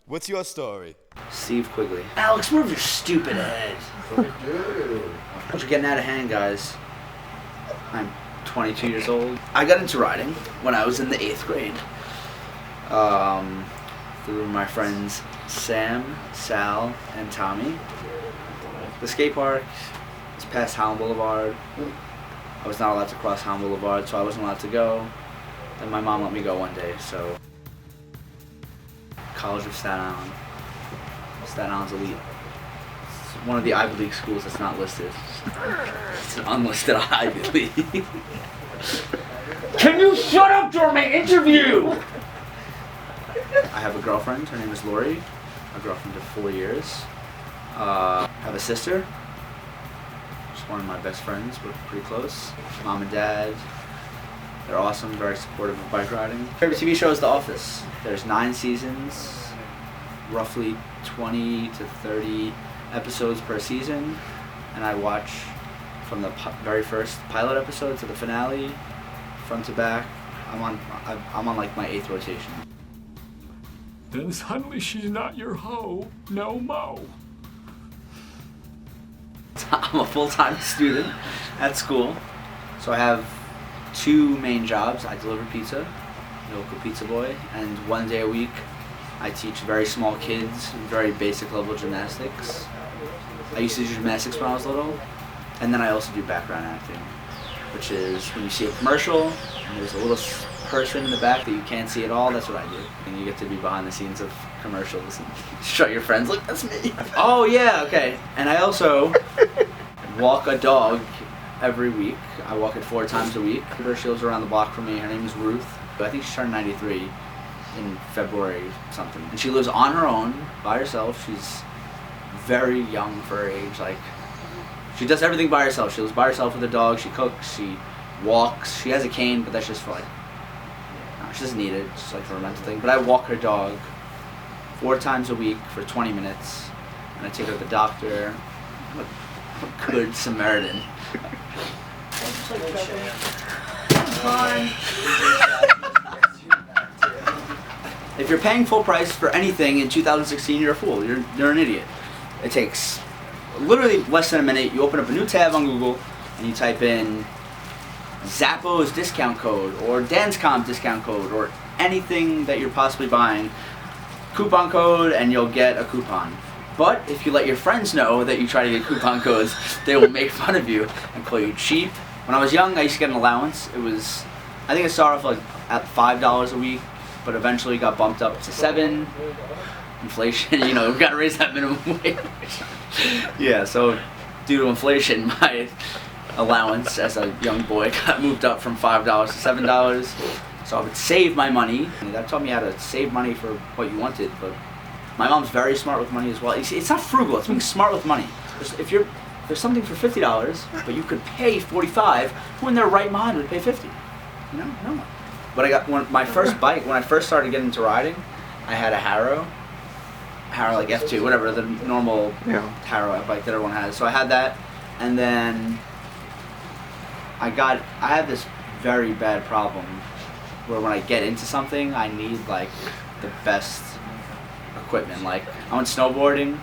What's your story? Steve Quigley. Alex, move your stupid head. Things are getting out of hand, guys. I'm 22 years old. I got into riding when I was in the 8th grade. Through my friends Sam, Sal, and Tommy. The skate park is past Howland Boulevard. I was not allowed to cross Howland Boulevard, so I wasn't allowed to go. Then my mom let me go one day, so. College of Staten Island. Staten Island's elite. It's one of the Ivy League schools that's not listed. It's an unlisted Ivy League. Can you shut up during my interview? I have a girlfriend. Her name is Lori. A girlfriend of 4 years. I have a sister. She's one of my best friends. We're pretty close. Mom and dad. They're awesome. Very supportive of bike riding. Favorite TV show is The Office. There's 9 seasons. Roughly 20 to 30 episodes per season. And I watch from the very first pilot episode to the finale, front to back. I'm on like my 8th rotation. Then suddenly she's not your hoe, no mo. I'm a full-time student at school, so I have 2 main jobs. I deliver pizza, local pizza boy, and 1 day a week I teach very small kids very basic level gymnastics. I used to do gymnastics when I was little, and then I also do background acting, which is when you see a commercial and there's a little person in the back that you can't see at all, that's what I do. And you get to be behind the scenes of commercials and show your friends, look, that's me. Oh yeah, okay. And I also walk a dog every week. I walk it 4 times a week. She lives around the block from me. Her name is Ruth. I think she turned 93 in February something. And she lives on her own, by herself. She's very young for her age. Like, she does everything by herself. She lives by herself with a dog. She cooks. She walks. She has a cane, but that's just for like, she doesn't need it. It's just like for a mental thing. But I walk her dog 4 times a week for 20 minutes. And I take her to the doctor. I'm a good Samaritan. If you're paying full price for anything in 2016, you're a fool. You're an idiot. It takes literally less than a minute. You open up a new tab on Google and you type in Zappos discount code or Danscom discount code or anything that you're possibly buying. Coupon code and you'll get a coupon. But if you let your friends know that you try to get coupon codes, they will make fun of you and call you cheap. When I was young, I used to get an allowance. It was, I think it started off like at $5 a week, but eventually got bumped up to $7. Inflation, you know, we got to raise that minimum wage. Yeah, so due to inflation, my allowance as a young boy got moved up from $5 to $7. So I would save my money. And that taught me how to save money for what you wanted. But my mom's very smart with money as well. It's not frugal, it's being smart with money. If there's something for $50, but you could pay $45, who in their right mind would pay $50? You know, no one. But I got my first bike, when I first started getting into riding, I had a Harrow like F2, whatever, the normal Harrow bike that everyone has. So I had that, and then I had this very bad problem where when I get into something, I need like the best equipment. Like I went snowboarding.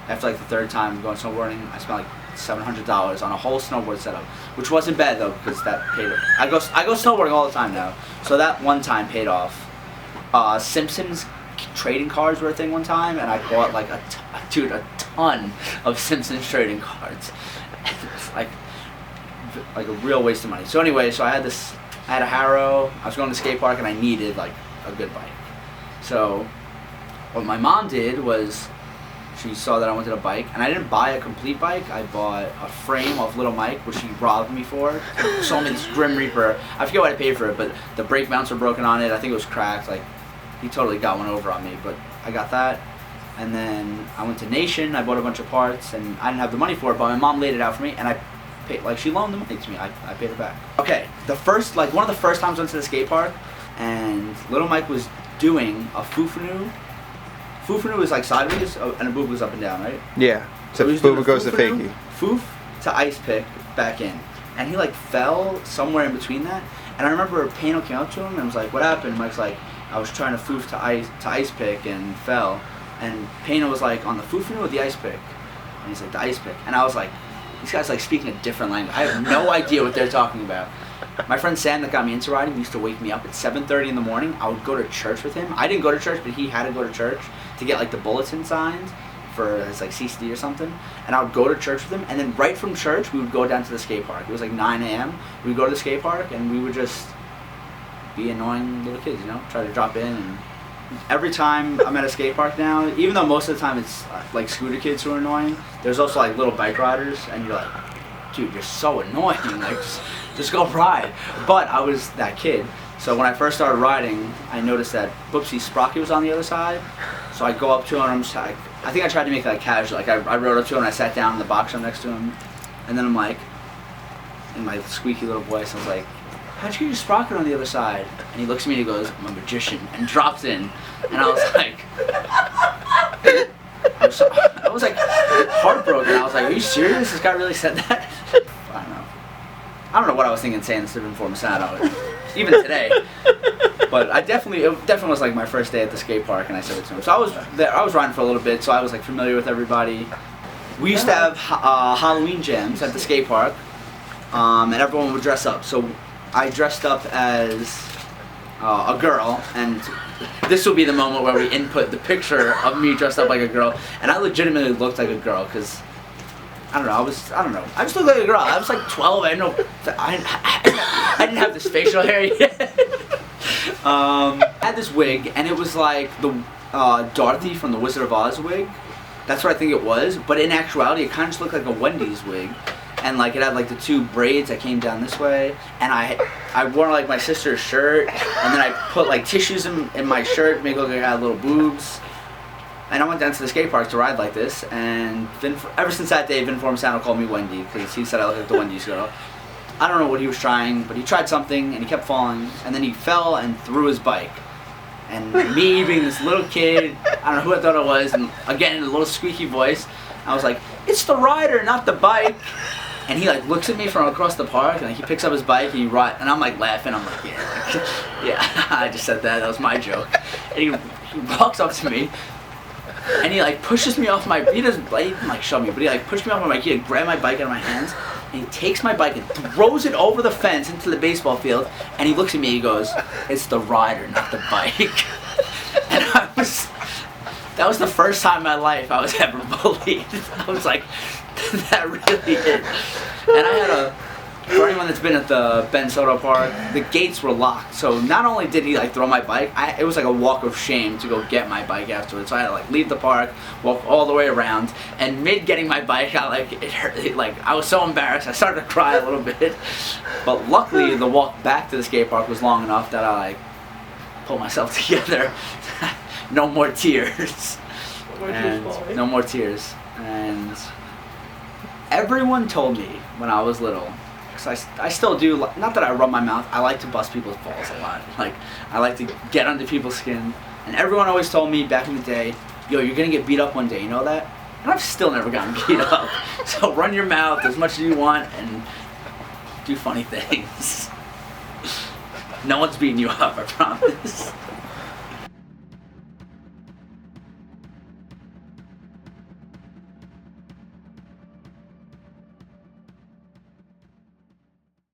After like the 3rd time going snowboarding, I spent like $700 on a whole snowboard setup, which wasn't bad though because that paid. I go snowboarding all the time now, so that one time paid off. Simpsons trading cards were a thing one time, and I bought like a ton of Simpsons trading cards. It's like a real waste of money. So anyway, so I had a Harrow. I was going to skate park and I needed like a good bike. So what my mom did was she saw that I wanted a bike, and I didn't buy a complete bike. I bought a frame off Little Mike, which he robbed me for. Sold me this Grim Reaper. I forget what I paid for it, but the brake mounts were broken on it. I think it was cracked. Like, he totally got one over on me, but I got that. And then I went to Nation. I bought a bunch of parts, and I didn't have the money for it, but my mom laid it out for me, and I paid, like, she loaned the money to me. I paid her back. Okay, one of the first times I went to the skate park, and Little Mike was doing a Fufanu. Fufanu is like sideways, and a boob goes up and down, right? Yeah. So he was boob goes to Fufanu, fakie. Foof to ice pick, back in. And he like fell somewhere in between that. And I remember Pano came up to him and was like, what happened? Mike's like, I was trying to foof to ice pick and fell. And Payne was like, on the foofing or the ice pick? And he's like, the ice pick. And I was like, these guys like speaking a different language. I have no idea what they're talking about. My friend Sam that got me into riding used to wake me up at 7:30 in the morning. I would go to church with him. I didn't go to church, but he had to go to church to get like the bulletin signed for his like CCD or something. And I would go to church with him, and then right from church we would go down to the skate park. It was like 9 a.m. We would go to the skate park and we would just be annoying little kids, you know, try to drop in. And every time I'm at a skate park now, even though most of the time it's like scooter kids who are annoying, there's also like little bike riders, and you're like, dude, you're so annoying. Like, just go ride. But I was that kid. So when I first started riding, I noticed that Boopsie Sprocky was on the other side. So I go up to him and I'm just like, I think I tried to make it like casual. Like I rode up to him and I sat down in the box next to him. And then I'm like, in my squeaky little voice, I was like, how'd you get your sprocket on the other side? And he looks at me and he goes, I'm a magician, and drops in. And I was like, I was like heartbroken. I was like, are you serious? This guy really said that? I don't know what I was thinking saying this to Inform Sato, even today. But it definitely was like my first day at the skate park, and I said it to him. So I was there, I was riding for a little bit, so I was like familiar with everybody. We used to have Halloween jams at the skate park, and everyone would dress up. So I dressed up as a girl, and this will be the moment where we input the picture of me dressed up like a girl, and I legitimately looked like a girl because I don't know, I just looked like a girl. I was like 12. I didn't have this facial hair yet. I had this wig, and it was like the Dorothy from the Wizard of Oz wig. That's what I think it was, but in actuality it kind of just looked like a Wendy's wig. And like it had like the two braids that came down this way, and I wore like my sister's shirt, and then I put like tissues in my shirt to make it look like I had little boobs. And I went down to the skate park to ride like this, and ever since that day, Vinform Sano called me Wendy because he said I looked like the Wendy's girl. I don't know what he was trying, but he tried something and he kept falling, and then he fell and threw his bike. And me being this little kid, I don't know who I thought it was, and again in a little squeaky voice, I was like, "It's the rider, not the bike." And he like looks at me from across the park, and like, he picks up his bike and he rides, and I'm like laughing. I'm like, yeah, I just said that. That was my joke. And he walks up to me, and he like pushes me off my. He doesn't like shove me, but he like pushed me off my bike. He like grabbed my bike out of my hands, and he takes my bike and throws it over the fence into the baseball field. And he looks at me. And he goes, "It's the rider, not the bike." And that was the first time in my life I was ever bullied. I was like, that really did. And I had for anyone that's been at the Ben Soto Park, the gates were locked. So not only did he like throw my bike, it was like a walk of shame to go get my bike afterwards. So I had to like leave the park, walk all the way around, and mid getting my bike out, like it hurt. Like I was so embarrassed, I started to cry a little bit. But luckily, the walk back to the skate park was long enough that I like pulled myself together. No more tears. No more tears. And everyone told me when I was little, because I still do, not that I rub my mouth, I like to bust people's balls a lot. Like, I like to get under people's skin. And everyone always told me back in the day, yo, you're going to get beat up one day, you know that? And I've still never gotten beat up. So run your mouth as much as you want and do funny things. No one's beating you up, I promise.